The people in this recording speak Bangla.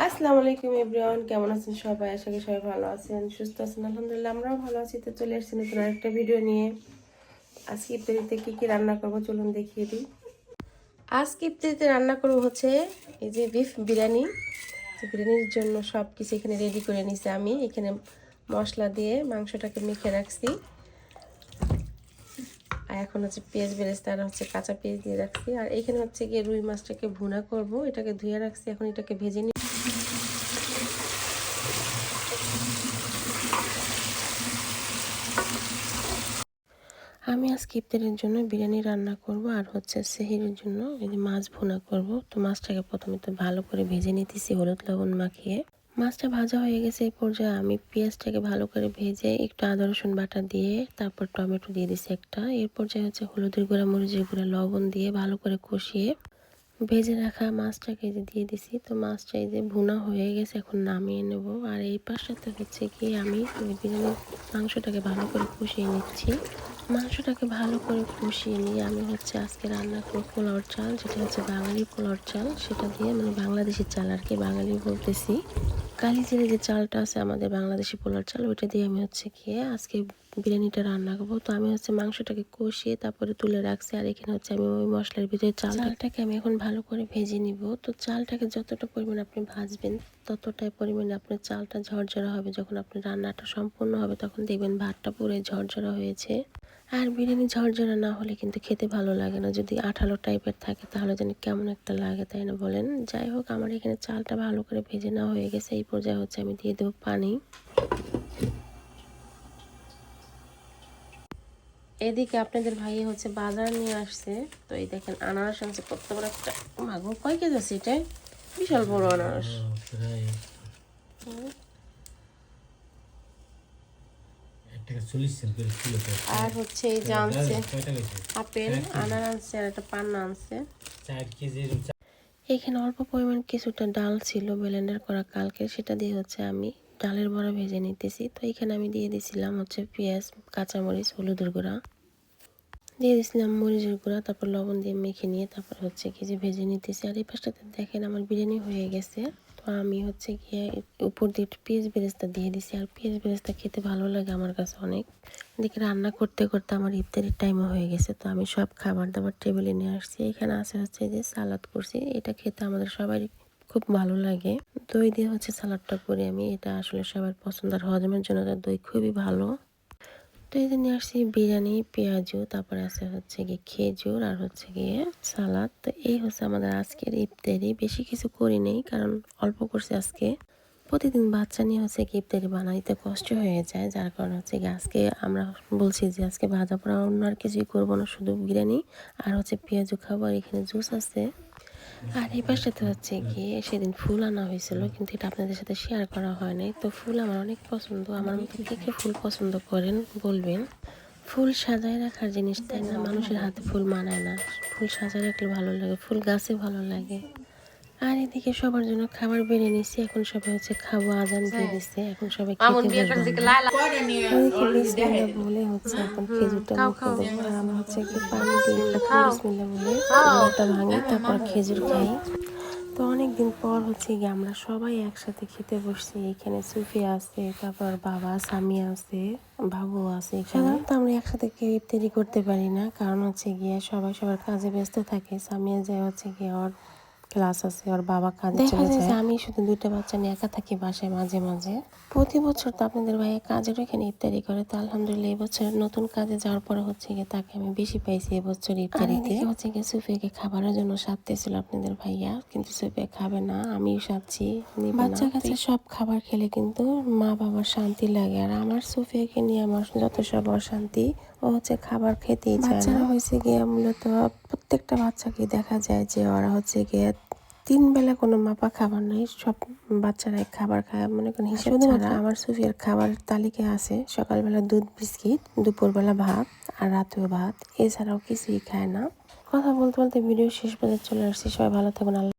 আসসালামু আলাইকুম এভরিওয়ান, কেমন আছেন সবাই? আশা করি সবাই ভালো আছেন, সুস্থ আছেন। আলহামদুলিল্লাহ আমরাও ভালো আছি। তো চলে আসছি নতুন আরেকটা ভিডিও নিয়ে। আজকে ইফতারিতে কি কি রান্না করবো চলুন দেখিয়ে দিই। আজকে ইফতারিতে রান্না করবো হচ্ছে এই যে বিফ বিরিয়ানি। তো বিরিয়ানির জন্য সব কিছু এখানে রেডি করে নিছি আমি। এখানে মশলা দিয়ে মাংসটাকে মেখে রাখছি। আর এখন হচ্ছে পেঁয়াজ বেরেস্তা আর হচ্ছে কাঁচা পেঁয়াজ দিয়ে রাখছি। আর এখানে হচ্ছে গিয়ে রুই মাছটাকে ভুনা করব, এটাকে ধুয়ে রাখছি। এখন এটাকে ভেজে নিই। আমি আজকে ইফতারের জন্য বিরিয়ানি রান্না করব আর হচ্ছে সেহরির জন্য এই যে মাছ ভুনা করব। তো মাছটাকে প্রথমে তো ভালো করে ভেজে নিতেছি হলুদ লবণ মাখিয়ে। মাছটা ভাজা হয়ে গেছে, এই পর্যায়ে আমি পেঁয়াজটাকে ভালো করে ভেজে একটু আদা রসুন বাটা দিয়ে তারপর টমেটো দিয়ে দিছি একটা। এর পর্যায়ে হচ্ছে হলুদের গুঁড়া, মরিচের গুঁড়া, লবণ দিয়ে ভালো করে কষিয়ে ভেজে রাখা মাছটাকে দিয়ে দিছি। তো মাছটা এই যে ভুনা হয়ে গেছে, এখন নামিয়ে নেব। আর এই পাশটাতে হচ্ছে কি আমি বিরিয়ানির মাংসটাকে ভালো করে কষিয়ে নিচ্ছি। মাংসটাকে ভালো করে কষিয়ে নিয়ে আমি হচ্ছে আজকে রান্না করব পোলাওর চাল, যেটা হচ্ছে বাঙালি পোলাওর চাল। সেটা দিয়ে মানে বাংলাদেশি চাল আর কি, বাঙালি বলতেছি। কালিজিরা যে চালটা আছে আমাদের বাংলাদেশি পোলাওর চাল, ওইটা দিয়ে আমি হচ্ছে গিয়ে আজকে বিরিয়ানিটা রান্না করবো। তো আমি হচ্ছে মাংসটাকে কষিয়ে তারপরে তুলে রাখছি। আর এখানে হচ্ছে আমি ওই মশলার ভিতরে চালটাকে আমি এখন ভালো করে ভেজে নিব। তো চালটাকে যতটা পরিমাণ আপনি ভাজবেন ততটাই পরিমাণে আপনার চালটা ঝরঝরা হবে। যখন আপনার রান্নাটা সম্পূর্ণ হবে তখন দেখবেন ভাতটা পুরো ঝরঝরা হয়েছে। আর বিরিয়ানি ঝরঝরা না হলে কিন্তু খেতে ভালো লাগে না। যদি আঠালো টাইপের থাকে তাহলে যেন কেমন একটা লাগে, তাই না বলেন? যাই হোক, আমার এখানে চালটা ভালো করে ভেজে নেওয়া হয়ে গেছে। এই পর্যায়ে হচ্ছে আমি দিয়ে দেবো পানি। এদিকে আপনাদের ভাই হচ্ছে বাজার নিয়ে আসছে। তো এই দেখেন আনারস আনছে, কত বড় একটা মাগো, কয় কেজি আছে এটা? বিশাল বড় আনারস। আর হচ্ছে এই যে আনছে আপেল, আনার আনছে আর একটা পান্না আনছে। এখানে অল্প পরিমাণ কিছুটা ডাল ছিল ব্লেন্ডার করা কালকে, সেটা দিয়ে হচ্ছে আমি ডালের বড়া ভেজে নিতেছি। তো এখানে আমি দিয়ে দিছিলাম হচ্ছে পেঁয়াজ, কাঁচামরিচ, হলুদের গুঁড়া দিয়ে দিয়েছিলাম, মরিচের গুঁড়া, তারপর লবণ দিয়ে মেখে নিয়ে তারপর হচ্ছে কি যে ভেজে নিতেছি। আর এই পাশটাতে দেখেন আমার বিরিয়ানি হয়ে গেছে। তো আমি হচ্ছে গিয়ে উপর দিয়ে একটু পেঁয়াজ বেরেস্তা দিয়ে দিছি। আর পেঁয়াজ বেরেস্তা খেতে ভালো লাগে আমার কাছে অনেক। দেখি রান্না করতে করতে আমার ইফতারের টাইমও হয়ে গেছে। তো আমি সব খাবার দাবার টেবিলে নিয়ে আসছি। এখানে আছে হচ্ছে যে সালাদ করছি, এটা খেতে আমাদের সবাই খুব ভালো লাগে। দই দিয়ে হচ্ছে সালাদটা করি আমি, এটা আসলে সবার পছন্দ। আর হজমের জন্য তার দই খুবই ভালো। তো এই যে নিয়ে আসছি বিরিয়ানি, পেঁয়াজু, তারপরে আছে হচ্ছে গিয়ে খেজুর আর হচ্ছে গিয়ে সালাদ। তো এই হচ্ছে আমাদের আজকের ইফতারি। বেশি কিছু করি নেই কারণ অল্প করছি আজকে। প্রতিদিন বাচ্চা নিয়ে হচ্ছে কি ইফতারি বানাইতে কষ্ট হয়ে যায়, যার কারণে হচ্ছে গিয়ে আজকে আমরা বলছি যে আজকে ভাজা পোড়া অন্য আর কিছুই করবো না, শুধু বিরিয়ানি আর হচ্ছে পেঁয়াজু খাবো। আর এখানে জুস আছে। আর এই পাশটাতে হচ্ছে গিয়ে সেদিন ফুল আনা হয়েছিল, কিন্তু এটা আপনাদের সাথে শেয়ার করা হয় নাই। তো ফুল আমার অনেক পছন্দ। আমার মতো কে কে ফুল পছন্দ করেন বলবেন। ফুল সাজায় রাখার জিনিস, তাই না? মানুষের হাতে ফুল মানায় না। ফুল সাজায় রাখলে ভালো লাগে, ফুল গাছে ভালো লাগে। আর এদিকে সবার জন্য খাবার বেড়ে নিছি। এখন সবাই হচ্ছে খাবো, আজান দিয়ে দিচ্ছে, এখন সবাই খেতে বসবো। এদিকে বিসমিল্লাহ বলে হচ্ছে এখন খেজুরটা মুখে দেবো। আর আমরা হচ্ছে একটু পানি দিয়ে প্রথমে বিসমিল্লাহ বলে ওটা ভাঙি, তারপর খেজুর খাই। তো অনেকদিন পর হচ্ছে গিয়ে আমরা সবাই একসাথে খেতে বসছি। এখানে সুফিয়া আছে, তারপর বাবা, সামিয়া আছে, বাবু আছে। সাধারণত আমরা একসাথে কেউ ইফতারি করতে পারি না, কারণ হচ্ছে গিয়ে সবাই সবার কাজে ব্যস্ত থাকে। সামিয়া যায় হচ্ছে গিয়ে ওর ক্লাস আছে, ওর বাবা কাজে চলে যায়। আমি শুধু দুইটা বাচ্চা নিয়ে একা থাকি বাসায় মাঝে মাঝে। প্রতি বছর তো আপনাদের ভাইয়া কাজের এখানে ইফতারি করে। তো আলহামদুলিল্লাহ এবছর নতুন কাজে যাওয়ার পরে হচ্ছে গিয়ে তাকে আমি বেশি পাইছি এবছর ইফতারিতে। হচ্ছে গিয়ে সুফিয়াকে খাবারের জন্য সাধতেছিল আপনাদের ভাইয়া, কিন্তু সুফিয়া খাবে না, আমিও সাধছি। বাচ্চা কাছে সব খাবার খেলে কিন্তু মা বাবার শান্তি লাগে। আর আমার সুফিয়াকে নিয়ে আমার যত সব অশান্তি, ও হচ্ছে খাবার খেতেই চায় না। বাচ্চারা হয়েছে গিয়ে মূলত প্রত্যেকটা বাচ্চাকে দেখা যায় যে ওরা হচ্ছে গিয়ে 3 বেলা কোনো মাপা খাবার নেই, সব বাচ্চারাই খাবার খায় মনে করেন হিসেব ছাড়া। আমার সুফিয়ার খাবারের তালিকায় আছে সকালবেলা দুধ বিস্কিট, দুপুরবেলা ভাত আর রাতেও ভাত, এছাড়াও কিছুই খায় না। কথা বলতে বলতে ভিডিও শেষ পর্যন্ত চলে আসছি। সবাই ভালো থাকুন।